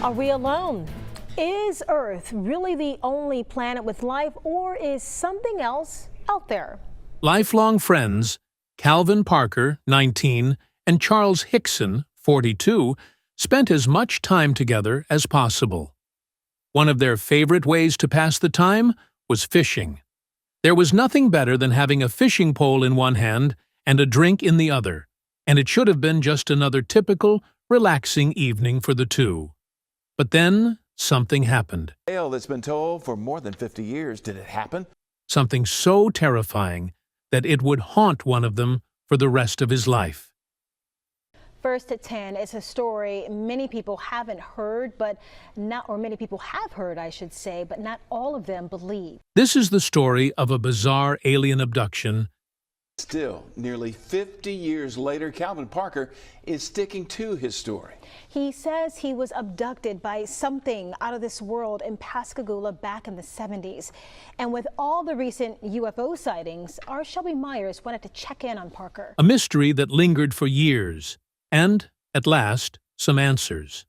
Are we alone? Is Earth really the only planet with life, or is something else out there? Lifelong friends Calvin Parker, 19, and Charles Hixon, 42, spent as much time together as possible. One of their favorite ways to pass the time was fishing. There was nothing better than having a fishing pole in one hand and a drink in the other, and it should have been just another typical, relaxing evening for the two. But then something happened. Tale that's been told for more than 50 years. Did it happen? Something so terrifying that it would haunt one of them for the rest of his life. First at 10 is a story many people haven't heard, many people have heard, I should say, but not all of them believe. This is the story of a bizarre alien abduction. Still, nearly 50 years later, Calvin Parker is sticking to his story. He says he was abducted by something out of this world in Pascagoula back in the 70s. And with all the recent UFO sightings, our Shelby Myers wanted to check in on Parker. A mystery that lingered for years, and, at last, some answers.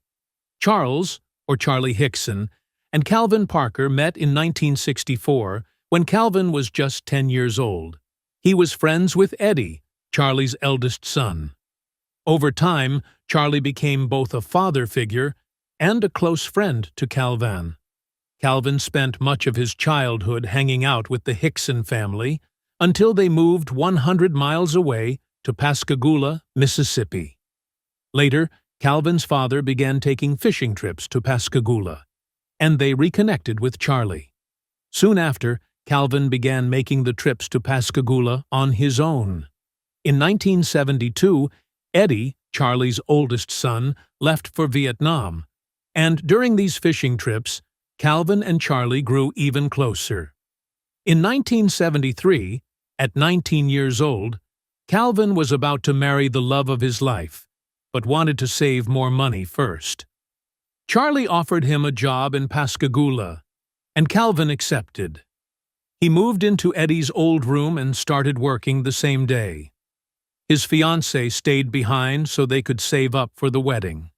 Charles, or Charlie Hixon, and Calvin Parker met in 1964 when Calvin was just 10 years old. He was friends with Eddie, Charlie's eldest son. Over time, Charlie became both a father figure and a close friend to Calvin. Calvin spent much of his childhood hanging out with the Hixon family until they moved 100 miles away to Pascagoula, Mississippi. Later, Calvin's father began taking fishing trips to Pascagoula, and they reconnected with Charlie. Soon after, Calvin began making the trips to Pascagoula on his own. In 1972, Eddie, Charlie's oldest son, left for Vietnam, and during these fishing trips, Calvin and Charlie grew even closer. In 1973, at 19 years old, Calvin was about to marry the love of his life, but wanted to save more money first. Charlie offered him a job in Pascagoula, and Calvin accepted. He moved into Eddie's old room and started working the same day. His fiancée stayed behind so they could save up for the wedding.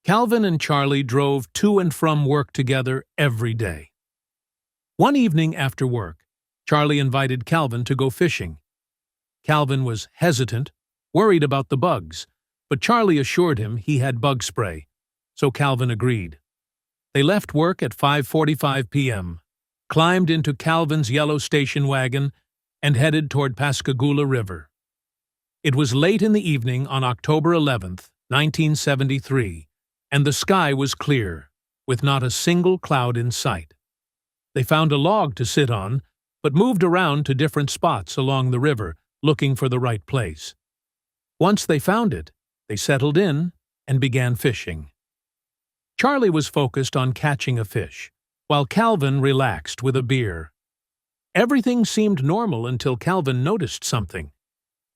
Calvin and Charlie drove to and from work together every day. One evening after work, Charlie invited Calvin to go fishing. Calvin was hesitant, worried about the bugs, but Charlie assured him he had bug spray, so Calvin agreed. They left work at 5:45 p.m., climbed into Calvin's yellow station wagon, and headed toward Pascagoula River. It was late in the evening on October 11th, 1973, and the sky was clear, with not a single cloud in sight. They found a log to sit on, but moved around to different spots along the river, looking for the right place. Once they found it, they settled in and began fishing. Charlie was focused on catching a fish, while Calvin relaxed with a beer. Everything seemed normal until Calvin noticed something: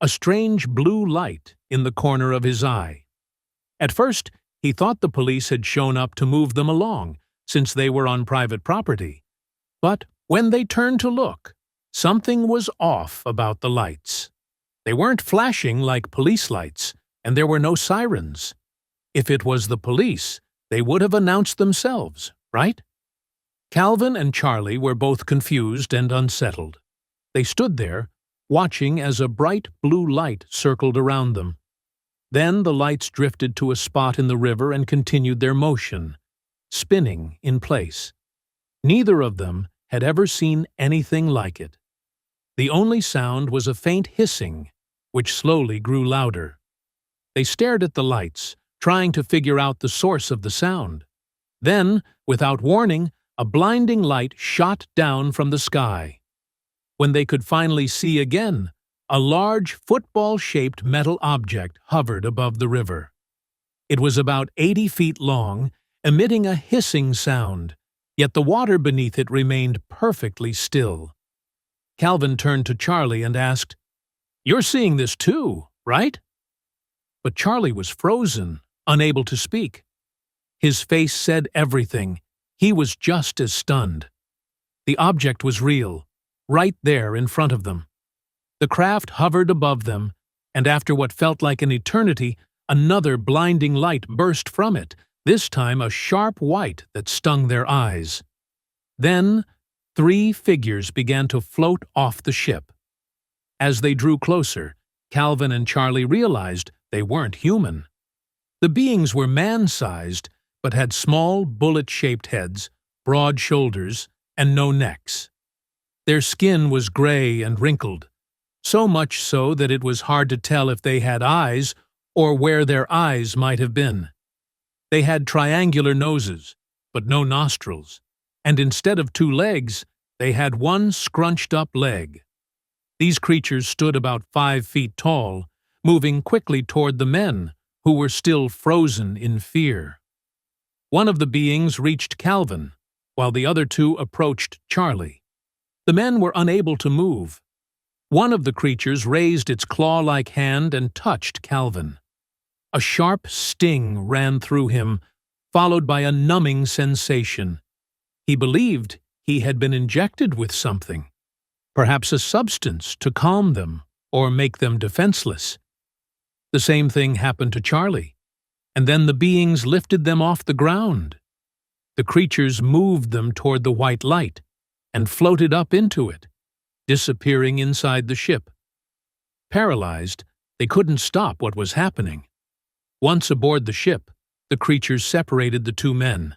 a strange blue light in the corner of his eye. At first, he thought the police had shown up to move them along, since they were on private property. But when they turned to look, something was off about the lights. They weren't flashing like police lights, and there were no sirens. If it was the police, they would have announced themselves, right? Calvin and Charlie were both confused and unsettled. They stood there, watching as a bright blue light circled around them. Then the lights drifted to a spot in the river and continued their motion, spinning in place. Neither of them had ever seen anything like it. The only sound was a faint hissing, which slowly grew louder. They stared at the lights, trying to figure out the source of the sound. Then, without warning, a blinding light shot down from the sky. When they could finally see again, a large football-shaped metal object hovered above the river. It was about 80 feet long, emitting a hissing sound, yet the water beneath it remained perfectly still. Calvin turned to Charlie and asked, "You're seeing this too, right?" But Charlie was frozen, unable to speak. His face said everything. He was just as stunned. The object was real, right there in front of them. The craft hovered above them, and after what felt like an eternity, another blinding light burst from it, this time a sharp white that stung their eyes. Then 3 figures began to float off the ship. As they drew closer, Calvin and Charlie realized they weren't human. The beings were man-sized, but had small, bullet-shaped heads, broad shoulders, and no necks. Their skin was gray and wrinkled, so much so that it was hard to tell if they had eyes or where their eyes might have been. They had triangular noses, but no nostrils, and instead of 2 legs, they had 1 scrunched-up leg. These creatures stood about 5 feet tall, moving quickly toward the men, who were still frozen in fear. One of the beings reached Calvin, while the other 2 approached Charlie. The men were unable to move. One of the creatures raised its claw-like hand and touched Calvin. A sharp sting ran through him, followed by a numbing sensation. He believed he had been injected with something, perhaps a substance to calm them or make them defenseless. The same thing happened to Charlie, and then the beings lifted them off the ground. The creatures moved them toward the white light and floated up into it, disappearing inside the ship. Paralyzed, they couldn't stop what was happening. Once aboard the ship, the creatures separated the 2 men.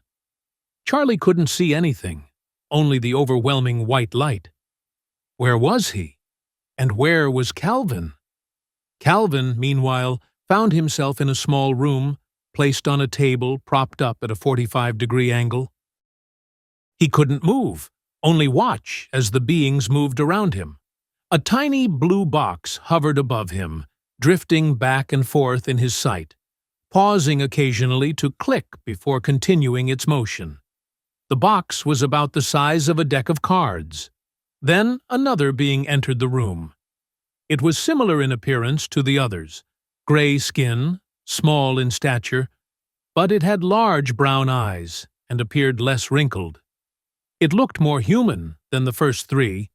Charlie couldn't see anything, only the overwhelming white light. Where was he? And where was Calvin? Calvin, meanwhile, found himself in a small room, placed on a table propped up at a 45-degree angle. He couldn't move, only watch as the beings moved around him. A tiny blue box hovered above him, drifting back and forth in his sight, pausing occasionally to click before continuing its motion. The box was about the size of a deck of cards. Then another being entered the room. It was similar in appearance to the others, gray skin, small in stature, but it had large brown eyes and appeared less wrinkled. It looked more human than the first 3,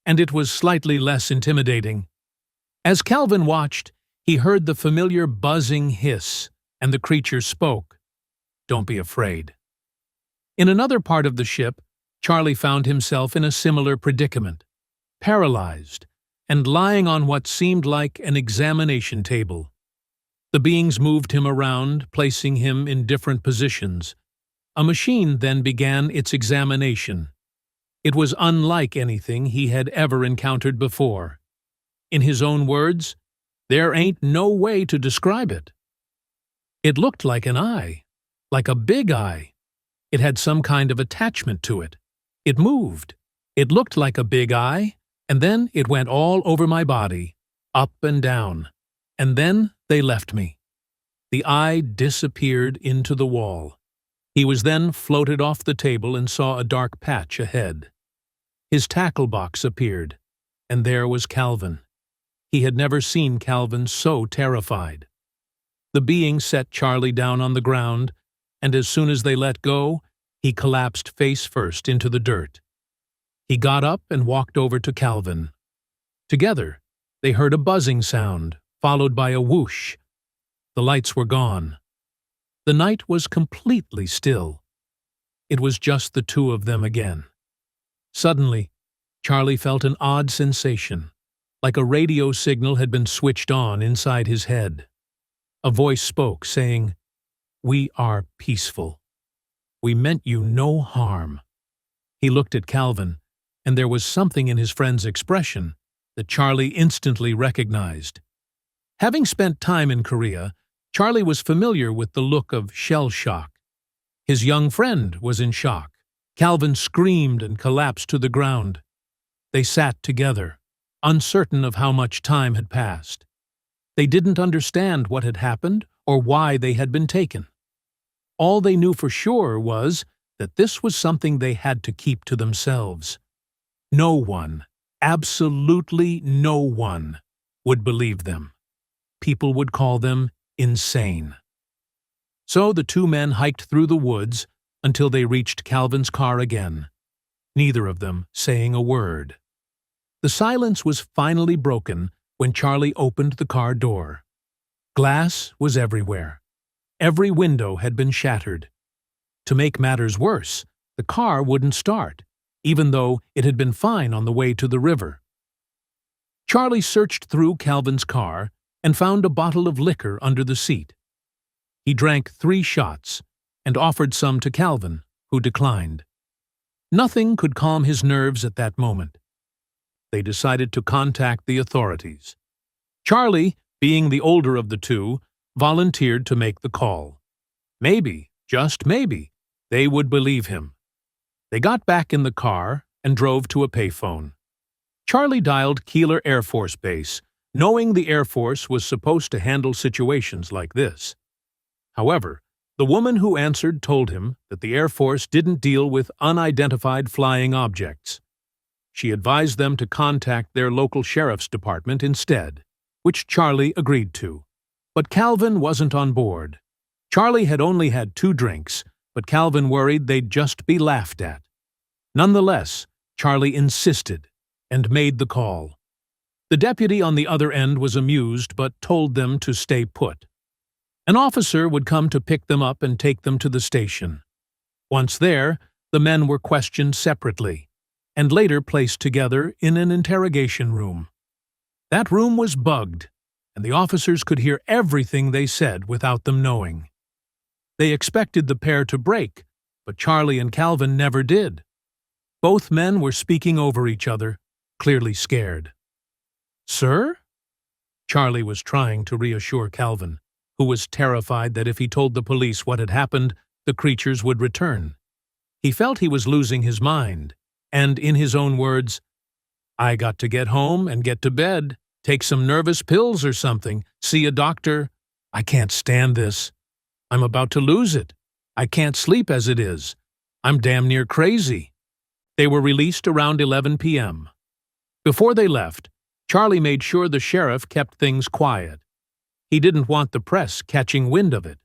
and it was slightly less intimidating. As Calvin watched, he heard the familiar buzzing hiss, and the creature spoke. "Don't be afraid." In another part of the ship, Charlie found himself in a similar predicament, paralyzed, and lying on what seemed like an examination table. The beings moved him around, placing him in different positions. A machine then began its examination. It was unlike anything he had ever encountered before. In his own words, "There ain't no way to describe it." It looked like an eye, like a big eye. It had some kind of attachment to it. It moved. It looked like a big eye, and then it went all over my body, up and down. And then they left me. The eye disappeared into the wall. He was then floated off the table and saw a dark patch ahead. His tackle box appeared, and there was Calvin. He had never seen Calvin so terrified. The being set Charlie down on the ground, and as soon as they let go, he collapsed face first into the dirt. He got up and walked over to Calvin. Together, they heard a buzzing sound, followed by a whoosh. The lights were gone. The night was completely still. It was just the 2 of them again. Suddenly, Charlie felt an odd sensation, like a radio signal had been switched on inside his head. A voice spoke, saying, "We are peaceful. We meant you no harm." He looked at Calvin, and there was something in his friend's expression that Charlie instantly recognized. Having spent time in Korea, Charlie was familiar with the look of shell shock. His young friend was in shock. Calvin screamed and collapsed to the ground. They sat together, uncertain of how much time had passed. They didn't understand what had happened or why they had been taken. All they knew for sure was that this was something they had to keep to themselves. No one, absolutely no one, would believe them. People would call them insane. So the 2 men hiked through the woods until they reached Calvin's car again, neither of them saying a word. The silence was finally broken when Charlie opened the car door. Glass was everywhere. every window had been shattered. To make matters worse, the car wouldn't start, even though it had been fine on the way to the river. Charlie searched through Calvin's car and found a bottle of liquor under the seat. He drank 3 shots and offered some to Calvin, who declined. Nothing could calm his nerves at that moment. They decided to contact the authorities. Charlie, being the older of the two, volunteered to make the call. Maybe, just maybe, they would believe him. They got back in the car and drove to a payphone. Charlie dialed Keeler Air Force Base, knowing the Air Force was supposed to handle situations like this. However, the woman who answered told him that the Air Force didn't deal with unidentified flying objects. She advised them to contact their local sheriff's department instead, which Charlie agreed to. But Calvin wasn't on board. Charlie had only had 2 drinks, but Calvin worried they'd just be laughed at. Nonetheless, Charlie insisted and made the call. The deputy on the other end was amused but told them to stay put. An officer would come to pick them up and take them to the station. Once there, the men were questioned separately and later placed together in an interrogation room. That room was bugged, and the officers could hear everything they said without them knowing. They expected the pair to break, but Charlie and Calvin never did. Both men were speaking over each other, clearly scared. "Sir?" Charlie was trying to reassure Calvin, who was terrified that if he told the police what had happened, the creatures would return. He felt he was losing his mind, and in his own words, "I got to get home and get to bed, take some nervous pills or something, see a doctor. I can't stand this. I'm about to lose it. I can't sleep as it is. I'm damn near crazy." They were released around 11 p.m. Before they left, Charlie made sure the sheriff kept things quiet. He didn't want the press catching wind of it.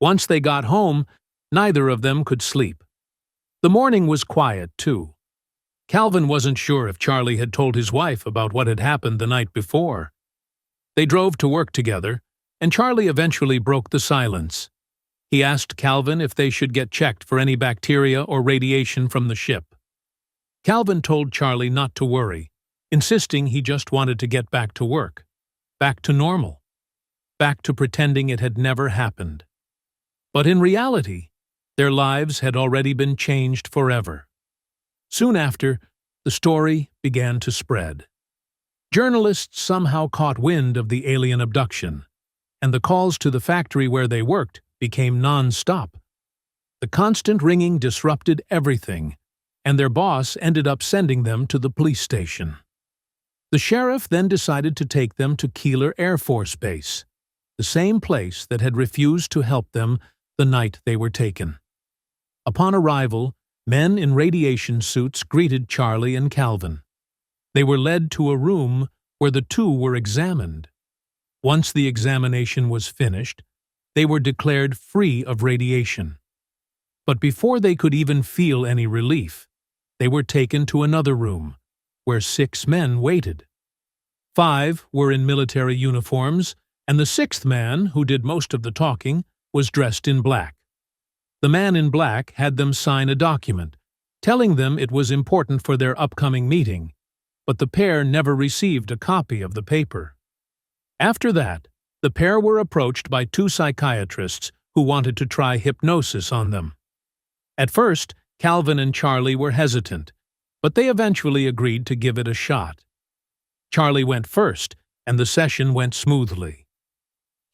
Once they got home, neither of them could sleep. The morning was quiet, too. Calvin wasn't sure if Charlie had told his wife about what had happened the night before. They drove to work together, and Charlie eventually broke the silence. He asked Calvin if they should get checked for any bacteria or radiation from the ship. Calvin told Charlie not to worry, insisting he just wanted to get back to work, back to normal, back to pretending it had never happened. But in reality, their lives had already been changed forever. Soon after, the story began to spread. Journalists somehow caught wind of the alien abduction, and the calls to the factory where they worked became non-stop. The constant ringing disrupted everything, and their boss ended up sending them to the police station. The sheriff then decided to take them to Keeler Air Force Base, the same place that had refused to help them the night they were taken. Upon arrival, men in radiation suits greeted Charlie and Calvin. They were led to a room where the two were examined. Once the examination was finished, they were declared free of radiation. But before they could even feel any relief, they were taken to another room, where 6 men waited. 5 were in military uniforms, and the 6th man, who did most of the talking, was dressed in black. The man in black had them sign a document, telling them it was important for their upcoming meeting, but the pair never received a copy of the paper. After that, the pair were approached by 2 psychiatrists who wanted to try hypnosis on them. At first, Calvin and Charlie were hesitant, but they eventually agreed to give it a shot. Charlie went first, and the session went smoothly.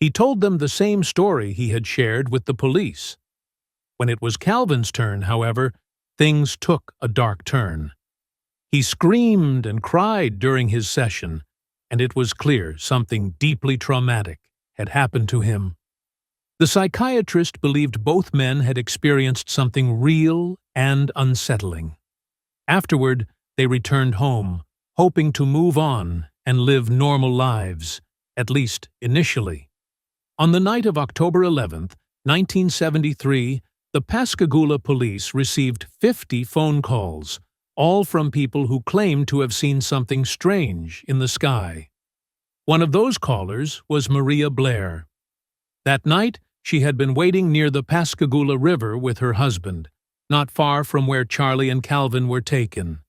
He told them the same story he had shared with the police. When it was Calvin's turn, however, things took a dark turn. He screamed and cried during his session, and it was clear something deeply traumatic had happened to him. The psychiatrist believed both men had experienced something real and unsettling. Afterward, they returned home, hoping to move on and live normal lives, at least initially. On the night of October 11th, 1973, the Pascagoula police received 50 phone calls, all from people who claimed to have seen something strange in the sky. One of those callers was Maria Blair. That night, she had been waiting near the Pascagoula River with her husband, not far from where Charlie and Calvin were taken.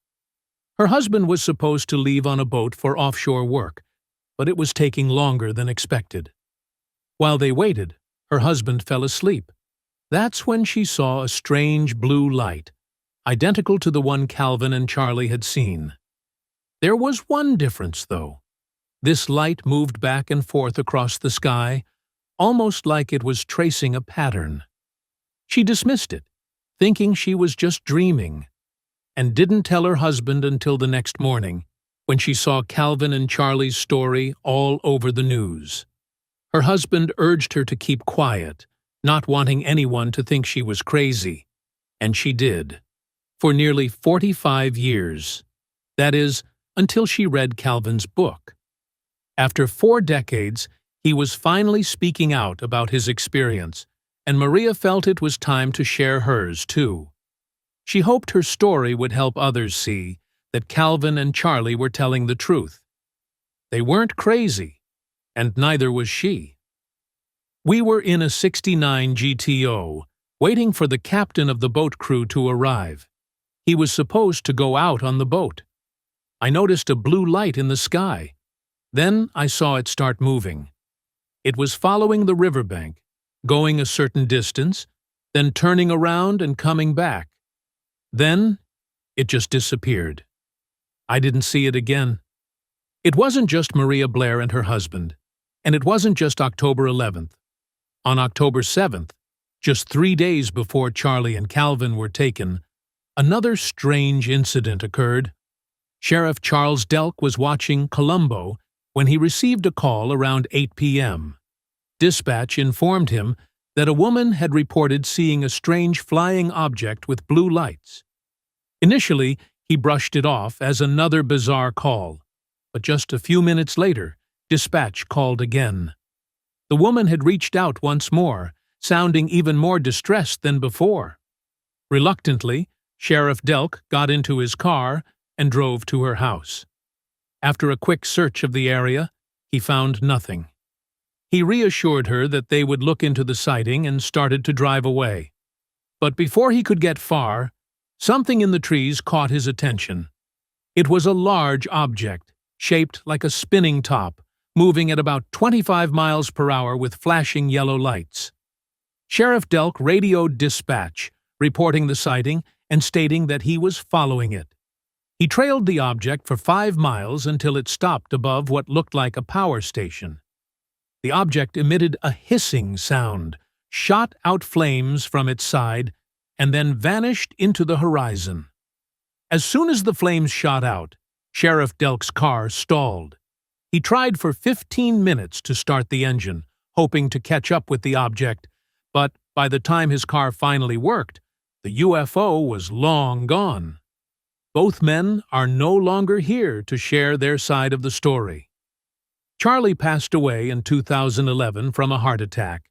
Her husband was supposed to leave on a boat for offshore work, but it was taking longer than expected. While they waited, her husband fell asleep. That's when she saw a strange blue light, identical to the one Calvin and Charlie had seen. There was one difference, though. This light moved back and forth across the sky, almost like it was tracing a pattern. She dismissed it, thinking she was just dreaming, and didn't tell her husband until the next morning, when she saw Calvin and Charlie's story all over the news. Her husband urged her to keep quiet, not wanting anyone to think she was crazy, and she did, for nearly 45 years. That is, until she read Calvin's book. After 4 decades, he was finally speaking out about his experience, and Maria felt it was time to share hers, too. She hoped her story would help others see that Calvin and Charlie were telling the truth. They weren't crazy, and neither was she. We were in a '69 GTO, waiting for the captain of the boat crew to arrive. He was supposed to go out on the boat. I noticed a blue light in the sky. Then I saw it start moving. It was following the riverbank, going a certain distance, then turning around and coming back. Then it just disappeared. I didn't see it again. It wasn't just Maria Blair and her husband, and it wasn't just October 11th. On October 7th, just 3 days before Charlie and Calvin were taken, another strange incident occurred. Sheriff Charles Delk was watching Colombo when he received a call around 8 p.m. Dispatch informed him that a woman had reported seeing a strange flying object with blue lights. Initially, he brushed it off as another bizarre call, but just a few minutes later, dispatch called again. The woman had reached out once more, sounding even more distressed than before. Reluctantly, Sheriff Delk got into his car and drove to her house. After a quick search of the area, he found nothing. He reassured her that they would look into the sighting and started to drive away. But before he could get far, something in the trees caught his attention. It was a large object, shaped like a spinning top, moving at about 25 miles per hour with flashing yellow lights. Sheriff Delk radioed dispatch, reporting the sighting and stating that he was following it. He trailed the object for 5 miles until it stopped above what looked like a power station. The object emitted a hissing sound, shot out flames from its side, and then vanished into the horizon. As soon as the flames shot out, Sheriff Delk's car stalled. He tried for 15 minutes to start the engine, hoping to catch up with the object, but by the time his car finally worked, the UFO was long gone. Both men are no longer here to share their side of the story. Charlie passed away in 2011 from a heart attack,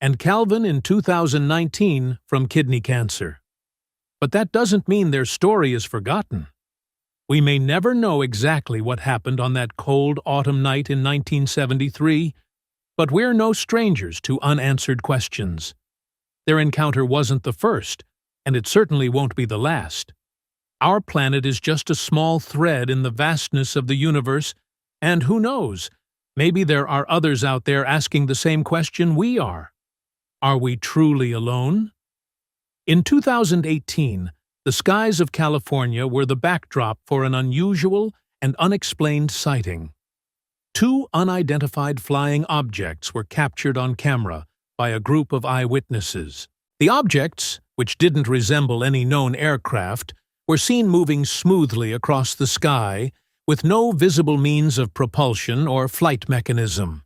and Calvin in 2019 from kidney cancer. But that doesn't mean their story is forgotten. We may never know exactly what happened on that cold autumn night in 1973, but we're no strangers to unanswered questions. Their encounter wasn't the first, and it certainly won't be the last. Our planet is just a small thread in the vastness of the universe, and who knows, maybe there are others out there asking the same question we are. Are we truly alone? In 2018, the skies of California were the backdrop for an unusual and unexplained sighting. 2 unidentified flying objects were captured on camera by a group of eyewitnesses. The objects, which didn't resemble any known aircraft, were seen moving smoothly across the sky with no visible means of propulsion or flight mechanism.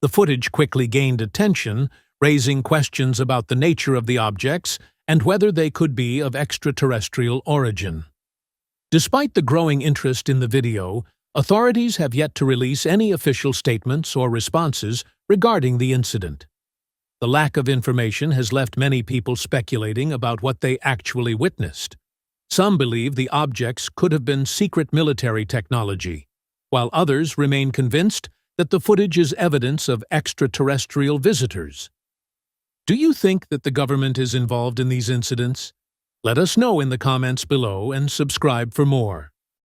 The footage quickly gained attention, raising questions about the nature of the objects and whether they could be of extraterrestrial origin. Despite the growing interest in the video, authorities have yet to release any official statements or responses regarding the incident. The lack of information has left many people speculating about what they actually witnessed. Some believe the objects could have been secret military technology, while others remain convinced that the footage is evidence of extraterrestrial visitors. Do you think that the government is involved in these incidents? Let us know in the comments below and subscribe for more.